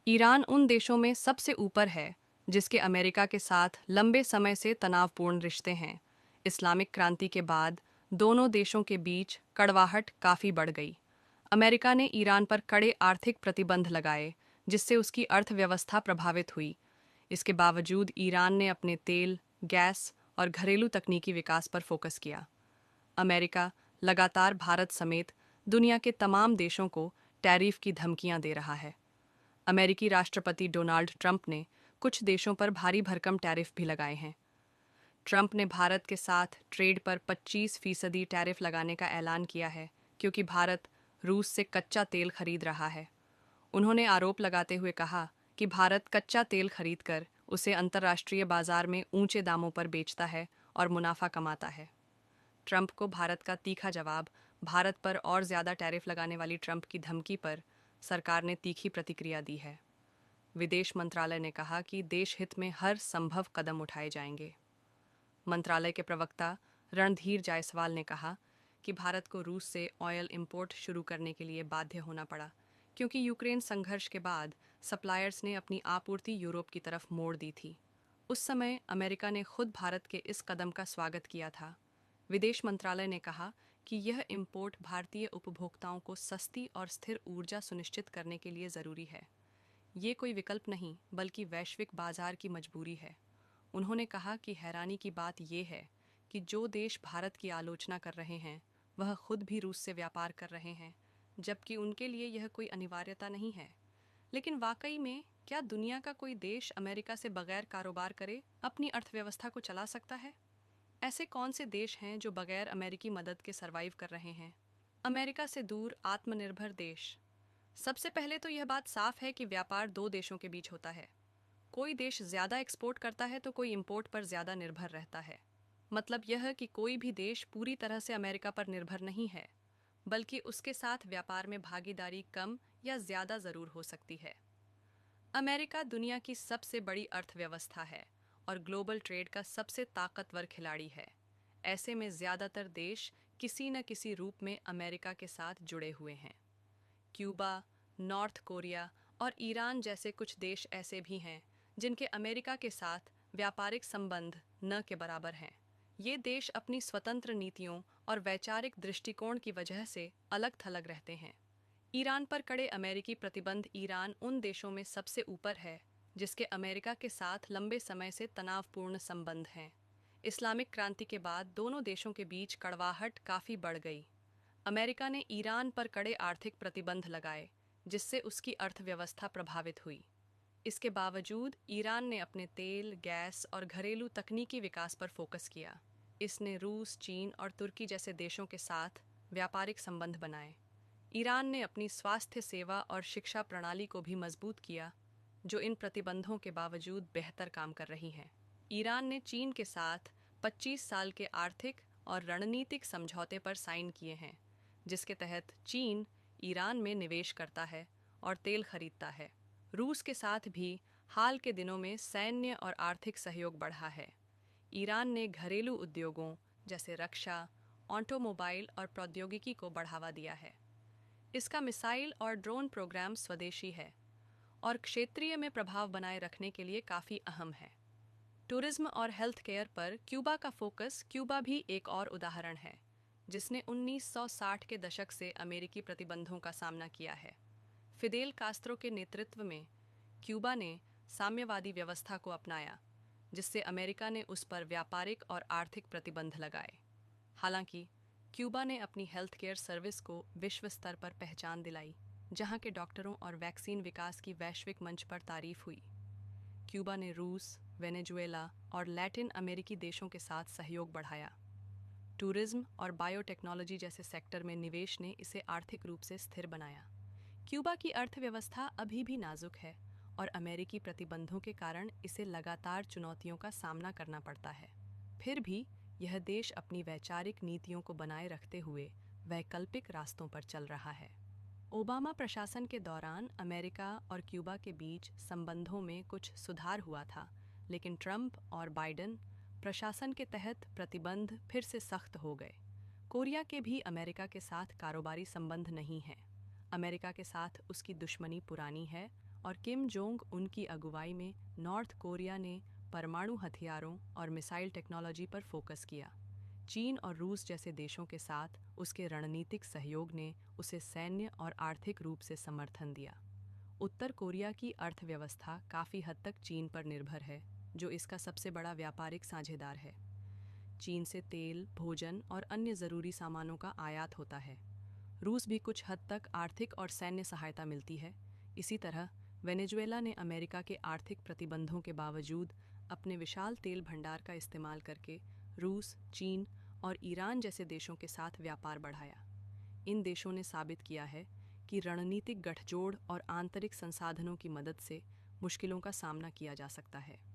Iran उन देशों में सबसे ऊपर है जिसके अमेरिका के साथ लंबे समय से तनावपूर्ण रिश्ते हैं। इस्लामिक क्रांति के बाद दोनों देशों के बीच कड़वाहट काफ़ी बढ़ गई। अमेरिका ने ईरान पर कड़े आर्थिक प्रतिबंध लगाए, जिससे उसकी अर्थव्यवस्था प्रभावित हुई। इसके बावजूद ईरान ने अपने तेल, गैस और घरेलू तकनीकी विकास पर फोकस किया। अमेरिका लगातार भारत समेत दुनिया के तमाम देशों को टैरिफ की धमकियां दे रहा है। अमेरिकी राष्ट्रपति डोनाल्ड ट्रंप ने कुछ देशों पर भारी भरकम टैरिफ भी लगाए हैं। ट्रंप ने भारत के साथ ट्रेड पर 25% टैरिफ लगाने का ऐलान किया है, क्योंकि भारत रूस से कच्चा तेल खरीद रहा है। उन्होंने आरोप लगाते हुए कहा कि भारत कच्चा तेल खरीदकर उसे अंतर्राष्ट्रीय बाजार में ऊंचे दामों पर बेचता है और मुनाफा कमाता है। ट्रंप को भारत का तीखा जवाब। भारत पर और ज्यादा टैरिफ लगाने वाली ट्रंप की धमकी पर सरकार ने तीखी प्रतिक्रिया दी है। विदेश मंत्रालय ने कहा कि देश हित में हर संभव कदम उठाए जाएंगे। मंत्रालय के प्रवक्ता रणधीर जायसवाल ने कहा कि भारत को रूस से ऑयल इंपोर्ट शुरू करने के लिए बाध्य होना पड़ा, क्योंकि यूक्रेन संघर्ष के बाद सप्लायर्स ने अपनी आपूर्ति यूरोप की तरफ मोड़ दी थी। उस समय अमेरिका ने खुद भारत के इस कदम का स्वागत किया था। विदेश मंत्रालय ने कहा कि यह इंपोर्ट भारतीय उपभोक्ताओं को सस्ती और स्थिर ऊर्जा सुनिश्चित करने के लिए ज़रूरी है। ये कोई विकल्प नहीं, बल्कि वैश्विक बाजार की मजबूरी है। उन्होंने कहा कि हैरानी की बात यह है कि जो देश भारत की आलोचना कर रहे हैं, वह खुद भी रूस से व्यापार कर रहे हैं, जबकि उनके लिए यह कोई अनिवार्यता नहीं है। लेकिन वाकई में क्या दुनिया का कोई देश अमेरिका से बगैर कारोबार करे अपनी अर्थव्यवस्था को चला सकता है? ऐसे कौन से देश हैं जो बगैर अमेरिकी मदद के सरवाइव कर रहे हैं? अमेरिका से दूर आत्मनिर्भर देश। सबसे पहले तो यह बात साफ है कि व्यापार दो देशों के बीच होता है। कोई देश ज्यादा एक्सपोर्ट करता है तो कोई इंपोर्ट पर ज्यादा निर्भर रहता है। मतलब यह कि कोई भी देश पूरी तरह से अमेरिका पर निर्भर नहीं है, बल्कि उसके साथ व्यापार में भागीदारी कम या ज्यादा जरूर हो सकती है। अमेरिका दुनिया की सबसे बड़ी अर्थव्यवस्था है और ग्लोबल ट्रेड का सबसे ताकतवर खिलाड़ी है। ऐसे में ज्यादातर देश किसी न किसी रूप में अमेरिका के साथ जुड़े हुए हैं। क्यूबा, नॉर्थ कोरिया और ईरान जैसे कुछ देश ऐसे भी हैं जिनके अमेरिका के साथ व्यापारिक संबंध न के बराबर हैं। ये देश अपनी स्वतंत्र नीतियों और वैचारिक दृष्टिकोण की वजह से अलग थलग रहते हैं। ईरान पर कड़े अमेरिकी प्रतिबंध। ईरान उन देशों में सबसे ऊपर है जिसके अमेरिका के साथ लंबे समय से तनावपूर्ण संबंध हैं। इस्लामिक क्रांति के बाद दोनों देशों के बीच कड़वाहट काफ़ी बढ़ गई। अमेरिका ने ईरान पर कड़े आर्थिक प्रतिबंध लगाए, जिससे उसकी अर्थव्यवस्था प्रभावित हुई। इसके बावजूद ईरान ने अपने तेल, गैस और घरेलू तकनीकी विकास पर फोकस किया। इसने रूस, चीन और तुर्की जैसे देशों के साथ व्यापारिक संबंध बनाए। ईरान ने अपनी स्वास्थ्य सेवा और शिक्षा प्रणाली को भी मजबूत किया, जो इन प्रतिबंधों के बावजूद बेहतर काम कर रही हैं। ईरान ने चीन के साथ 25 साल के आर्थिक और रणनीतिक समझौते पर साइन किए हैं, जिसके तहत चीन ईरान में निवेश करता है और तेल खरीदता है। रूस के साथ भी हाल के दिनों में सैन्य और आर्थिक सहयोग बढ़ा है। ईरान ने घरेलू उद्योगों जैसे रक्षा, ऑटोमोबाइल और प्रौद्योगिकी को बढ़ावा दिया है। इसका मिसाइल और ड्रोन प्रोग्राम स्वदेशी है और क्षेत्रीय में प्रभाव बनाए रखने के लिए काफ़ी अहम है। टूरिज्म और हेल्थ केयर पर क्यूबा का फोकस। क्यूबा भी एक और उदाहरण है जिसने 1960 के दशक से अमेरिकी प्रतिबंधों का सामना किया है। फिदेल कास्त्रो के नेतृत्व में क्यूबा ने साम्यवादी व्यवस्था को अपनाया, जिससे अमेरिका ने उस पर व्यापारिक और आर्थिक प्रतिबंध लगाए। हालांकि क्यूबा ने अपनी हेल्थ केयर सर्विस को विश्व स्तर पर पहचान दिलाई, जहां के डॉक्टरों और वैक्सीन विकास की वैश्विक मंच पर तारीफ हुई। क्यूबा ने रूस, वेनेजुएला और लैटिन अमेरिकी देशों के साथ सहयोग बढ़ाया। टूरिज्म और बायोटेक्नोलॉजी जैसे सेक्टर में निवेश ने इसे आर्थिक रूप से स्थिर बनाया। क्यूबा की अर्थव्यवस्था अभी भी नाजुक है और अमेरिकी प्रतिबंधों के कारण इसे लगातार चुनौतियों का सामना करना पड़ता है। फिर भी यह देश अपनी वैचारिक नीतियों को बनाए रखते हुए वैकल्पिक रास्तों पर चल रहा है। ओबामा प्रशासन के दौरान अमेरिका और क्यूबा के बीच संबंधों में कुछ सुधार हुआ था, लेकिन ट्रंप और बाइडेन प्रशासन के तहत प्रतिबंध फिर से सख्त हो गए। कोरिया के भी अमेरिका के साथ कारोबारी संबंध नहीं हैं। अमेरिका के साथ उसकी दुश्मनी पुरानी है और किम जोंग उन की अगुवाई में नॉर्थ कोरिया ने परमाणु हथियारों और मिसाइल टेक्नोलॉजी पर फोकस किया। चीन और रूस जैसे देशों के साथ उसके रणनीतिक सहयोग ने उसे सैन्य और आर्थिक रूप से समर्थन दिया। उत्तर कोरिया की अर्थव्यवस्था काफ़ी हद तक चीन पर निर्भर है, जो इसका सबसे बड़ा व्यापारिक साझेदार है। चीन से तेल, भोजन और अन्य ज़रूरी सामानों का आयात होता है। रूस भी कुछ हद तक आर्थिक और सैन्य सहायता मिलती है। इसी तरह वेनेजुएला ने अमेरिका के आर्थिक प्रतिबंधों के बावजूद अपने विशाल तेल भंडार का इस्तेमाल करके रूस, चीन और ईरान जैसे देशों के साथ व्यापार बढ़ाया। इन देशों ने साबित किया है कि रणनीतिक गठजोड़ और आंतरिक संसाधनों की मदद से मुश्किलों का सामना किया जा सकता है।